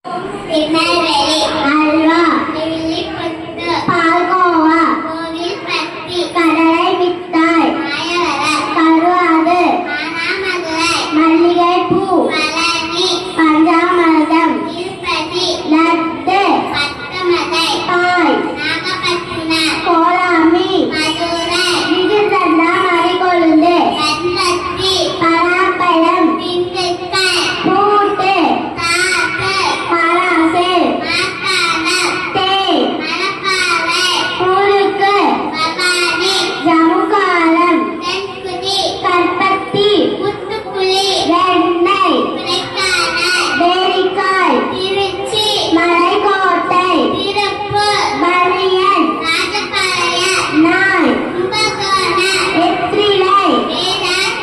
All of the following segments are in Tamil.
திருநெல்வேலி அல்வா நெல்லிப்பட்டு பால்கோவா கோவில்பட்டி கடலை மிட்டாய் மாயவரம் கருவாடு மானாமதுரை மல்லிகைப்பூ பழனி பஞ்சாமிர்தம் திருப்பதி லட்டு பத்தமதை பாய் நாகப்பட்டினம் கோலாமி மதுரை விஜயதண்டா மறிகொழுந்து கண்பத்தி பலாப்பழம் திண்டுக்கல் பூட்டு காப்பு பலாசு மாக்காணம் தேன் மணப்பாறை முறுக்கு பவானி ஜமுகாலம் தென்குடி கற்பத்தி புத்துக்குளி வெண்ணெய் கொடைக்கானல் பேரிக்காய் திருச்சி மலைக்கோட்டை திருப்பூர் பனியன் ராஜபாளையம் நாய் கும்பகோணம் வெற்றிலை வேலூர்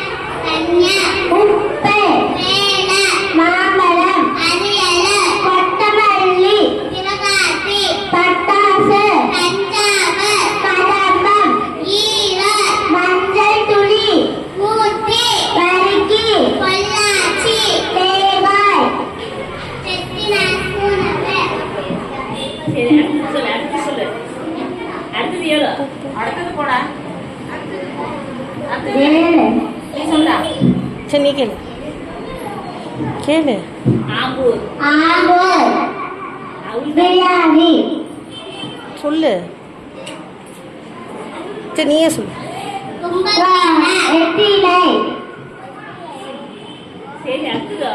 கன்யா உப்பு சேலம் மாம்பழம் அரியலூர் கொத்தமல்லி சிவகாசி பட்டாசு தஞ்சாவூர் கதம்பம் ஈரோடு மஞ்சள் துளி ஊட்டி வரிக்கி பொள்ளாச்சி தேங்காய் செட்டிநாடு சரி, அடுத்து சொல்லு அடுத்தது ஏழு அடுத்தது போடா அடுத்தது ஏழு நீ சொல்றா சரி நீ கேளு கேளு ஆம்பூர் ஆம்பூர் அவுள் பிரியாணி சொல்லு சரி நீயே சொல்லு கும்பகோணம் வெற்றிலை சரி அடுத்தது